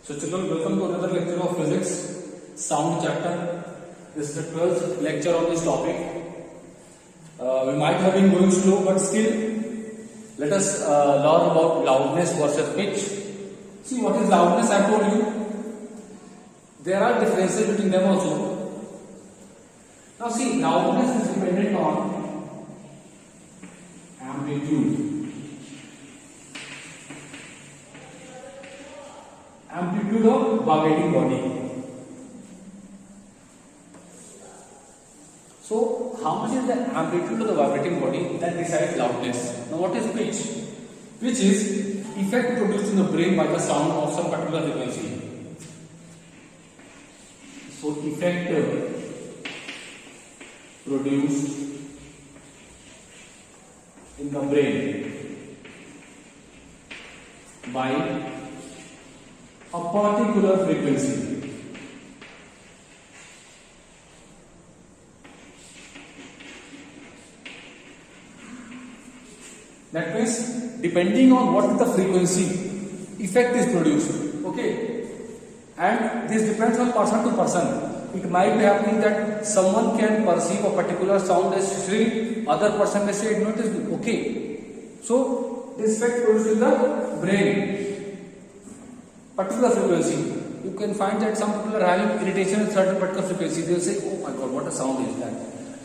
So children, welcome to another lecture of physics, sound chapter. This is the 12th lecture on this topic. We might have been going slow, but still, let us learn about loudness versus pitch. See, what is loudness? I told you. There are differences between them also. Now see, loudness is dependent on amplitude. Amplitude of vibrating body. So, how much is the amplitude of the vibrating body that decides loudness? Now, what is pitch? Pitch is effect produced in the brain by the sound of some particular frequency. So, effect produced in the brain by a particular frequency. That means depending on what is the frequency, effect is produced. Okay, and this depends on person to person. It might be happening that someone can perceive a particular sound as shrill, other person may say no, it is okay. So this effect produced in the brain. Particular frequency, you can find that some people are having irritation at certain particular frequency. They will say, "Oh my God, what a sound is that?"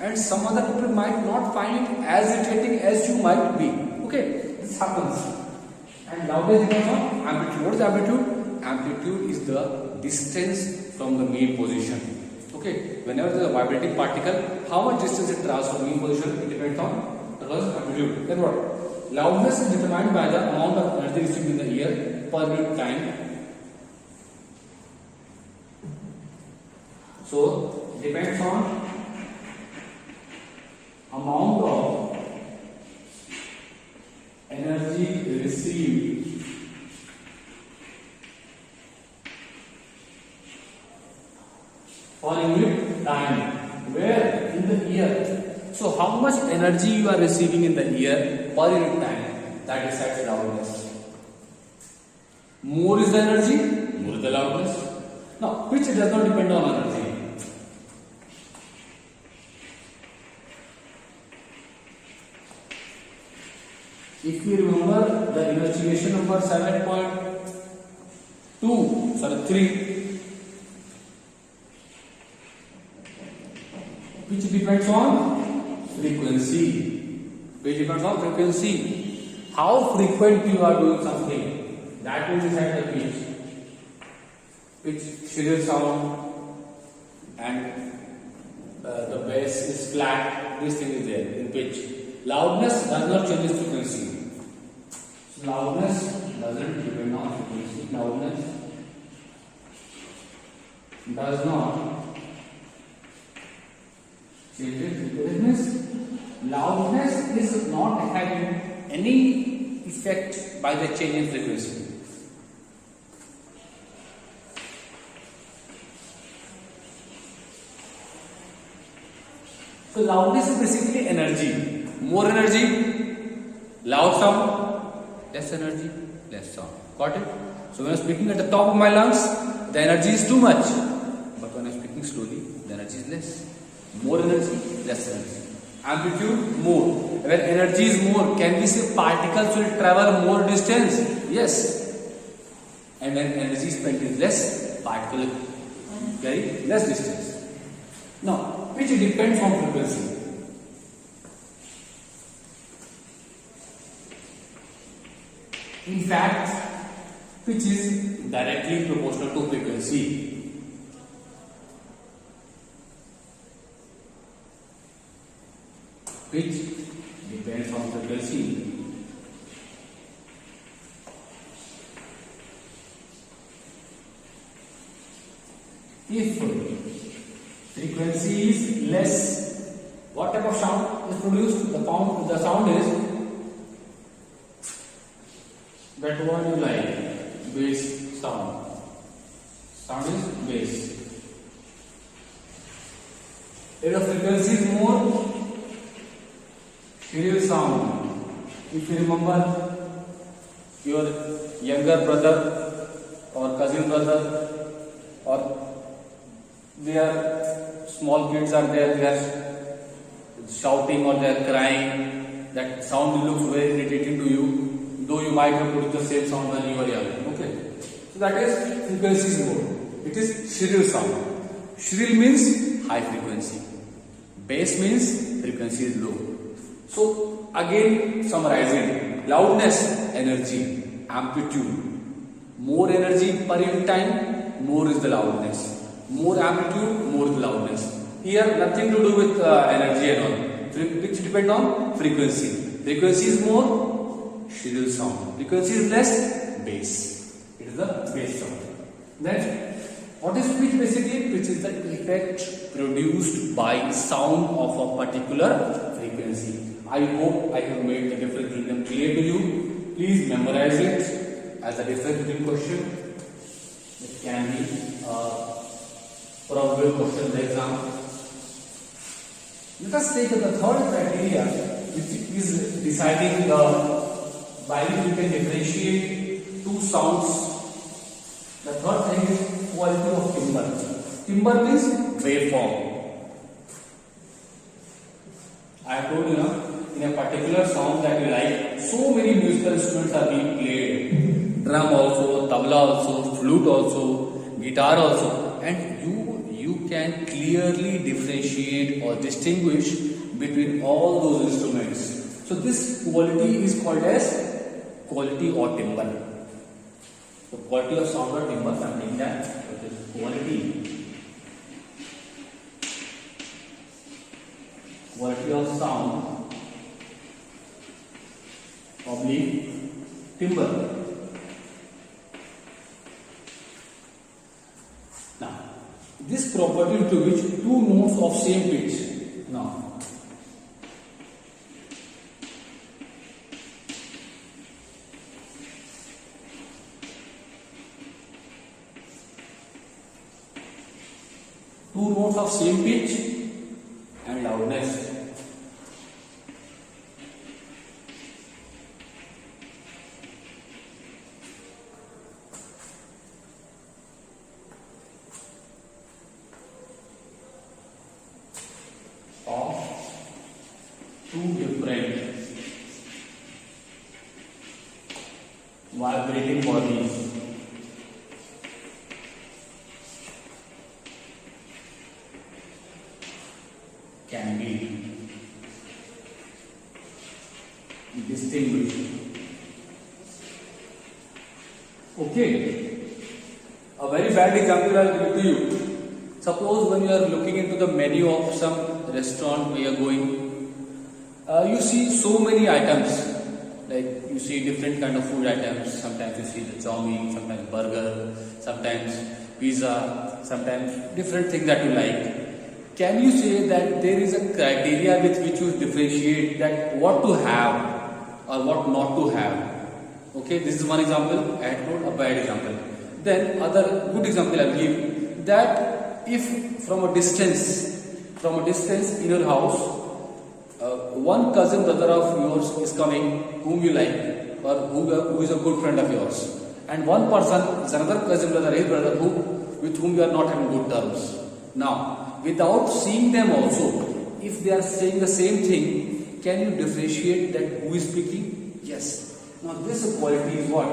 And some other people might not find it as irritating as you might be. Okay, this happens. And loudness depends on amplitude. What is amplitude? Amplitude is the distance from the mean position. Okay, whenever there is a vibrating particle, how much distance it travels from mean position, it depends on the amplitude. Then what? Loudness is determined by the amount of energy received in the ear per unit time. So, depends on amount of energy received for unit time. Where? In the ear. So, how much energy you are receiving in the ear per unit time, that decides loudness. More is the energy, more is the loudness. Now, pitch does not depend on energy. If you remember the investigation number 3, which depends on frequency. Which depends on frequency. How frequent you are doing something, that will decide the pitch. Pitch, shrill sound, and the bass is flat. This thing is there in pitch. Loudness does not change its frequency. Loudness doesn't depend on frequency. Loudness does not change its frequency. Loudness is not having any effect by the change in frequency. So loudness is basically energy. More energy, loud sound, less energy, less sound. Got it? So when I am speaking at the top of my lungs, the energy is too much. But when I am speaking slowly, the energy is less. More energy, less energy. Amplitude, more. When energy is more, can we say particles will travel more distance? Yes. And when energy spent is less, particles carry less distance. Now, pitch depends on frequency. In fact, pitch is directly proportional to frequency. Pitch depends on frequency. If frequency is less, what type of sound is produced? The sound is that one you like, bass sound. Sound is bass. If the frequency is more, shrill sound. If you remember your younger brother or cousin brother, or they are small kids are there, they are shouting or they are crying, that sound looks very irritating to you, though you might have produced the same sound when you were young. Okay, so that is frequency mode. It is shrill sound. Shrill means high frequency, bass means frequency is low. So again summarizing, loudness, energy, amplitude. More energy per unit time, more is the loudness. More amplitude, more is the loudness. Here nothing to do with energy and all, which depend on frequency. Frequency is more, shrill sound. Frequency is less, bass. It is the bass sound. Then what is pitch basically? Pitch is the effect produced by sound of a particular frequency. I hope I have made the difference in clear to you. Please memorize it as a difference between question. It can be probable question in the exam. Let us take the third criteria, which is deciding by which we can differentiate two sounds. The third thing is quality of timbre. Timbre means waveform. I have told you now, in a particular song that you like, so many musical instruments are being played. Drum also, tabla also, flute also, guitar also, and you can clearly differentiate or distinguish between all those instruments. So this quality is called as quality or timbre. So quality of sound or timbre, something that is quality of sound oblique timbre. Now, this property to which two notes of same pitch. Now, two notes of same pitch and loudness. Two different vibrating bodies can be distinguished. Okay, a very bad example I will give to you. Suppose when you are looking into the menu of some restaurant where you are going, you see so many items, like you see different kind of food items. Sometimes you see the chow mein, sometimes burger, sometimes pizza, sometimes different things that you like. Can you say that there is a criteria with which you differentiate that what to have or what not to have? Okay, this is one example. I had told a bad example. Then other good example I will give, that if from a distance in your house, one cousin brother of yours is coming whom you like, or who is a good friend of yours, and one person is another cousin brother, his brother, with whom you are not having good terms. Now, without seeing them also, if they are saying the same thing, can you differentiate that who is speaking? Yes. Now this quality is what?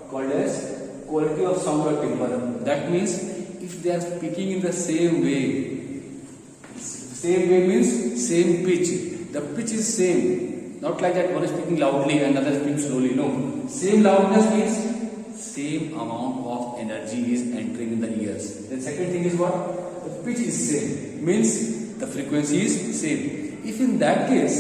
Called as quality of sound or timbre. That means if they are speaking in the same way means same pitch. The pitch is same, not like that one is speaking loudly and another speaking slowly. No, same loudness means same amount of energy is entering in the ears. The second thing is what? The pitch is same, means the frequency is same. If in that case,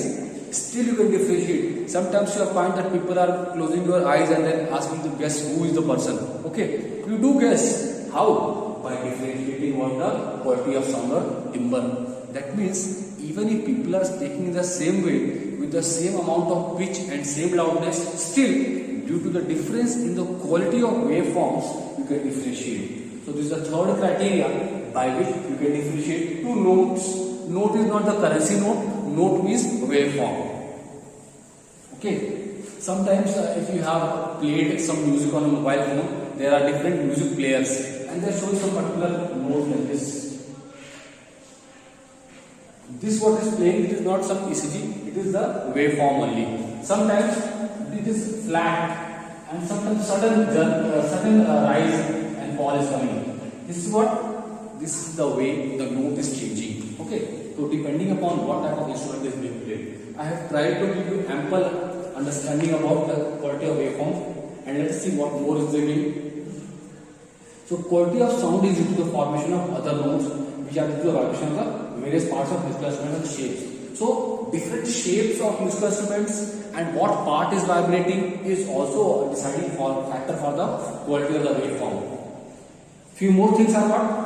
still you can differentiate. Sometimes you find that people are closing your eyes and then asking to guess who is the person. Okay, you do guess. How? By differentiating what the quality of sound or timbre. That means even if people are speaking in the same way with the same amount of pitch and same loudness, still due to the difference in the quality of waveforms, you can differentiate. So this is the third criteria by which you can differentiate two notes. Note is not the currency note. Note means waveform. Okay. Sometimes if you have played some music on a mobile phone, there are different music players and they are showing some particular note like this. This what is playing, it is not some ECG, it is the waveform only. Sometimes it is flat and sometimes sudden rise and fall is coming. This is what, this is the way the note is changing. Okay, so depending upon what type of instrument is being played, I have tried to give you ample understanding about the quality of waveform, and let's see what more is there. So quality of sound is due to the formation of other notes which are due to the vibration of the various parts of musical instruments and shapes. So different shapes of musical instruments and what part is vibrating is also a deciding factor for the quality of the waveform. Few more things are what?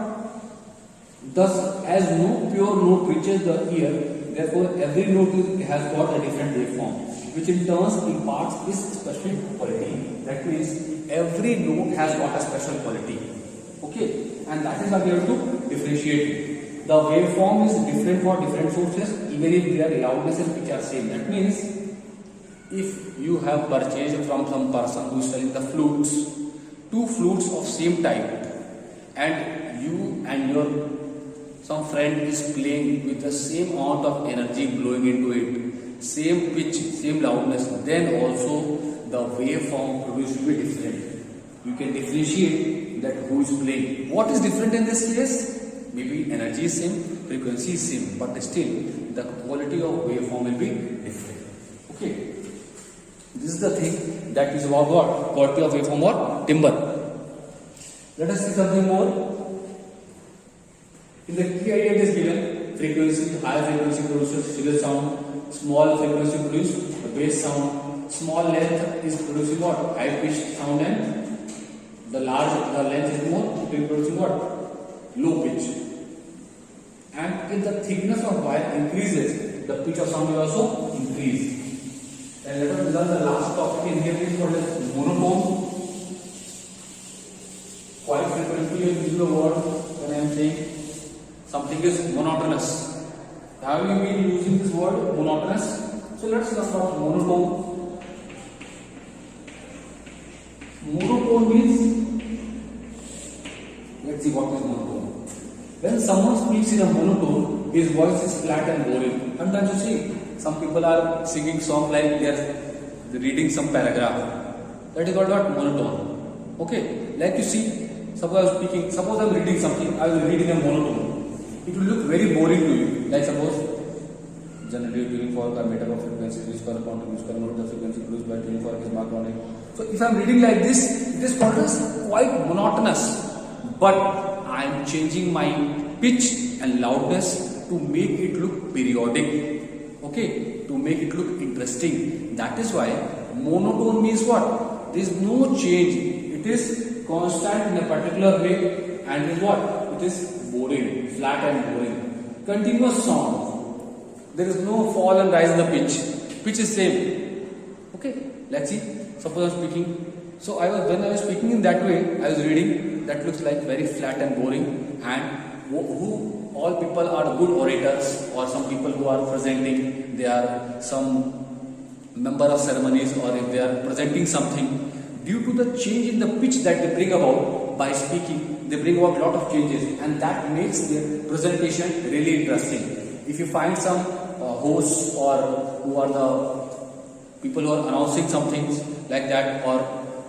Thus, as no pure note reaches the ear, therefore every note has got a different waveform, which in turn imparts its special quality. That means every note has got a special quality. Okay, and that is why we have to differentiate it. The waveform is different for different sources, even if their loudness and pitch are same. That means if you have purchased from some person who is selling the flutes, two flutes of same type, and you and your some friend is playing with the same amount of energy blowing into it, same pitch, same loudness, then also the waveform produced will be different. You can differentiate that who is playing. What is different in this case? Maybe energy is same, frequency is same, but still the quality of waveform will be different. Okay, this is the thing that is about what? Quality of waveform or timbre. Let us see something more. In the key idea it is given, frequency, high frequency produces shrill sound, small frequency produces bass sound, small length is producing what? High pitched sound, and the length is more producing what? Low pitch. And if the thickness of wire increases, the pitch of sound will also increase. And let us learn the last topic in here is called as monotone. Quite frequently you use the word when I am saying something is monotonous. Have you been using this word monotonous? So let's learn about monotone. Monotone means, let's see what is monotone. When someone speaks in a monotone, his voice is flat and boring. Sometimes you see, some people are singing song like they are reading some paragraph. That is called what? Monotone. Okay, like you see, suppose I am speaking, suppose I am reading something, I will read in a monotone. It will look very boring to you. Like suppose, generated during for a meter of frequency which correspond to which convert the frequency produced by tuning for is marked on it. So if I am reading like this, it is called as quite monotonous. But I am changing my pitch and loudness to make it look periodic. Okay, to make it look interesting. That is why monotone means what? There is no change. It is constant in a particular way, and is what? It is boring, flat and boring. Continuous sound. There is no fall and rise in the pitch. Pitch is same. Okay, let's see. Suppose I am speaking. So when I was speaking in that way, I was reading. That looks like very flat and boring. And who all people are good orators, or some people who are presenting, they are some member of ceremonies, or if they are presenting something. Due to the change in the pitch that they bring about by speaking, they bring about a lot of changes, and that makes their presentation really interesting. If you find some hosts or who are the people who are announcing some things like that, or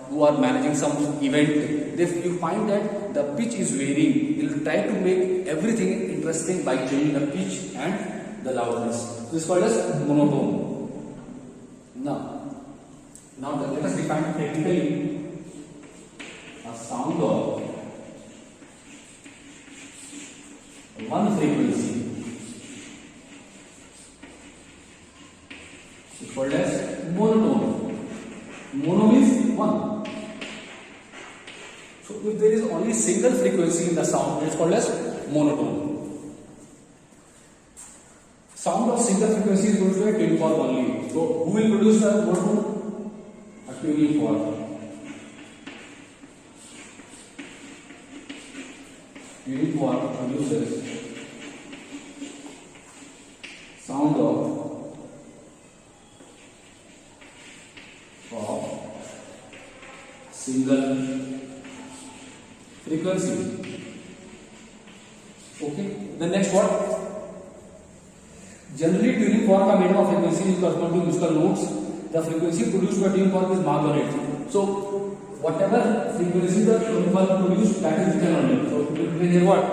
who are managing some event, if you find that the pitch is varying, they will try to make everything interesting by changing the pitch and the loudness. This is called as monotone. Now let us define technically a sound of one frequency is called as monotone. Mono means one. So if there is only single frequency in the sound, it is called as monotone. Sound of single frequency is going to be a tuning fork only. So who will produce the monotone? A tuning fork. Tuning fork produces sound of single frequency. Okay. The next what? Generally tuning fork are made of frequency is corresponding to musical notes. The frequency produced by tuning fork is marked on it. So whatever frequency the tuning fork produced, that is written on it. So you will hear what?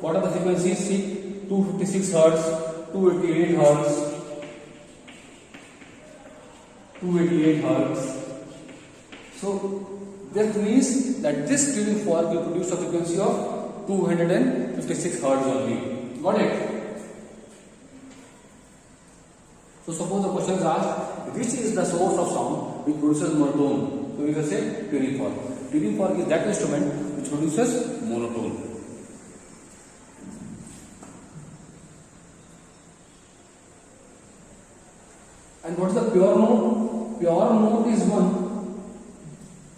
What are the frequencies? See, 256 Hertz, 288 Hertz, 288 Hertz. So that means that this tuning fork will produce a frequency of 256 Hertz only. Got it? So suppose the question is asked, which is the source of sound which produces monotone? So we will say tuning fork. Tuning fork is that instrument which produces monotone. And what is the pure note? Pure note is one.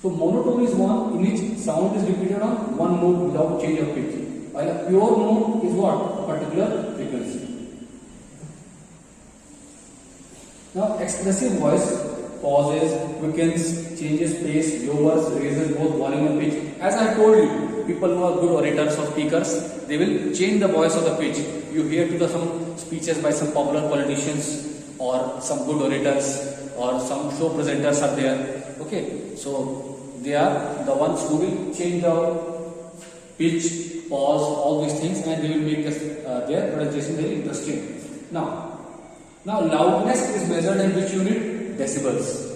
So monotone is one in which sound is repeated on one note without change of pitch. While a pure note is what? A particular frequency. Now expressive voice pauses, quickens, changes pace, lowers, raises both volume and pitch. As I told you, people who are good orators or speakers, they will change the voice of the pitch. You hear to some speeches by some popular politicians or some good orators or some show presenters are there. Okay, so they are the ones who will change the pitch, pause, all these things, and they will make their presentation very interesting. Now loudness is measured in which unit? Decibels.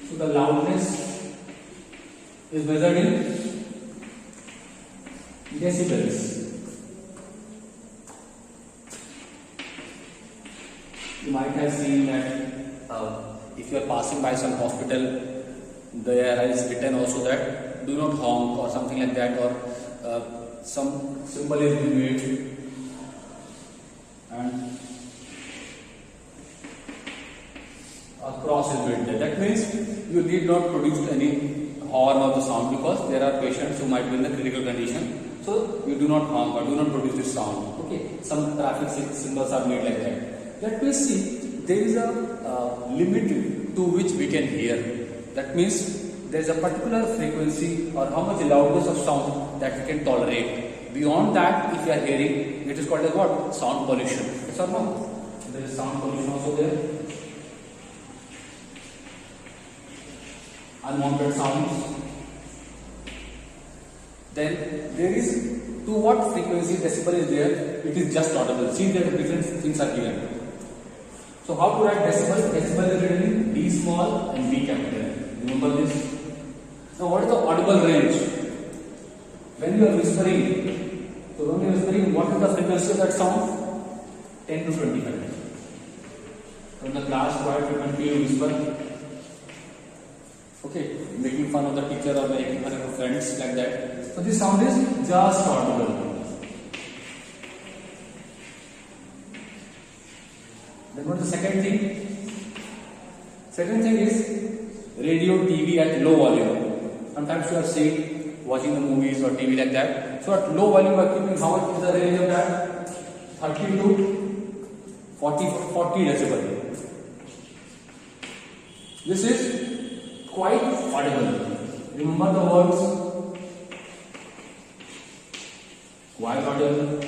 So the loudness is measured in decibels. You might have seen that if you are passing by some hospital, there is written also that do not honk or something like that, or some symbol is being made, and a cross is made there. That means you need not produce any horn or the sound, because there are patients who might be in the critical condition. So you do not honk or do not produce this sound. Okay, some traffic symbols are made like that. Let me see, there is a limit to which we can hear. That means there is a particular frequency or how much loudness of sound that we can tolerate. Beyond that, if you are hearing, it is called as what? Sound pollution. Yes or no? There is sound pollution also there. Unwanted sounds. Then there is to what frequency decibel is there, it is just audible. See, there are different things are given. So how to write decibel? Decibel is written in D small and B capital. Remember this. Now what is the audible range? When you are whispering, so when you are whispering, what is the frequency of that sound? 10 to 25. So in the class, quite frequently you whisper. Okay, making fun of the teacher or making fun of your friends like that. So this sound is just audible. Then what is the second thing? Second thing is radio, TV at low volume. Sometimes you are seeing, watching the movies or TV like that. So at low volume, you are keeping how much is the range of that? 30 to 40 decibel. This is quite audible. Remember the words? Quite audible.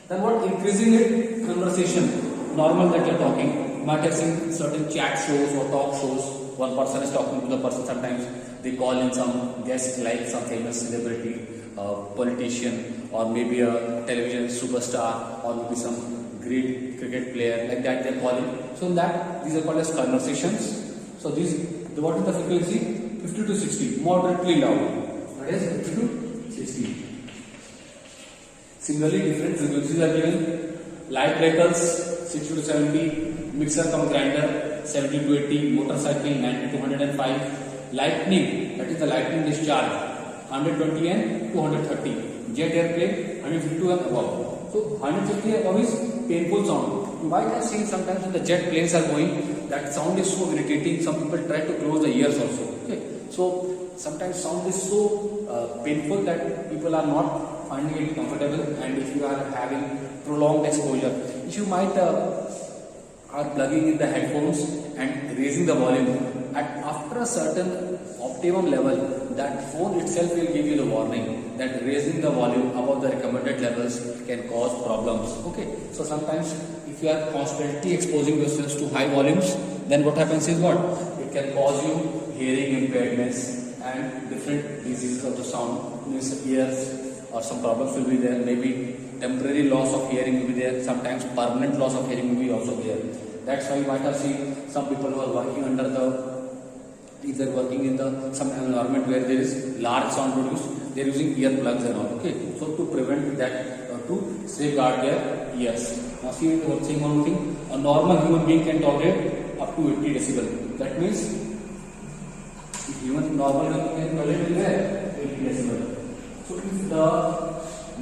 Then what? Increasing it? Conversation. Normal that you are talking. You might have seen certain chat shows or talk shows. One person is talking to the person. Sometimes they call in some guest like some famous celebrity, politician, or maybe a television superstar, or maybe some great cricket player like that. They call in. So in that, these are called as conversations. So these, what is the frequency? 50 to 60, moderately loud. That is 50 to 60. Similarly, different frequencies are given. Light vehicles 60 to 70, mixer cum grinder 70 to 80, motorcycle 90 to 105, lightning, that is the lightning discharge 120 and 230, jet airplane 152 and above. So 150 above is painful sound. You might have seen sometimes when the jet planes are going, that sound is so irritating. Some people try to close the ears also. Okay, so sometimes sound is so painful that people are not finding it comfortable, and if you are having prolonged exposure, if you might are plugging in the headphones and raising the volume after a certain optimum level, that phone itself will give you the warning that raising the volume above the recommended levels can cause problems. Okay, so sometimes if you are constantly exposing yourselves to high volumes, then what happens is what? It can cause you hearing impairments and different diseases of the sound, means ears, or some problems will be there. Maybe temporary loss of hearing will be there. Sometimes permanent loss of hearing will be also there. That's why you might have seen some people who are working under if they're working in some environment where there is large sound produced, they're using earplugs and all. Okay, so to prevent that, to safeguard their ears. Now see, we're saying one more thing. A normal human being can tolerate up to 80 decibel. That means if human normal human can tolerate 80 decibel. So if the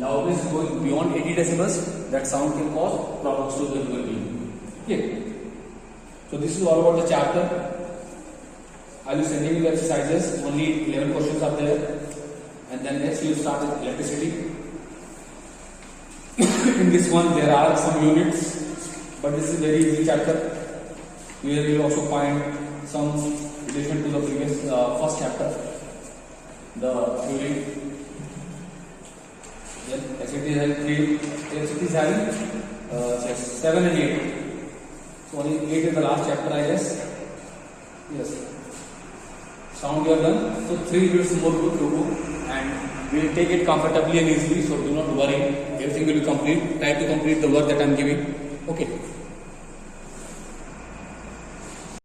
loudness is going beyond 80 decibels, that sound can cause problems to the human being. Okay. So this is all about the chapter. I will send you the exercises. Only 11 questions are there, and then next we will start with electricity. In this one there are some units, but this is very easy chapter. Here you will also find some relation to the previous first chapter, the fueling. Then electricity is having 3. Electricity is having 7 and 8. So only 8 is the last chapter, I guess. Yes. Sound you have done. So 3 minutes more to do, and we will take it comfortably and easily. So do not worry. Everything will be complete. Try to complete the work that I am giving. Okay.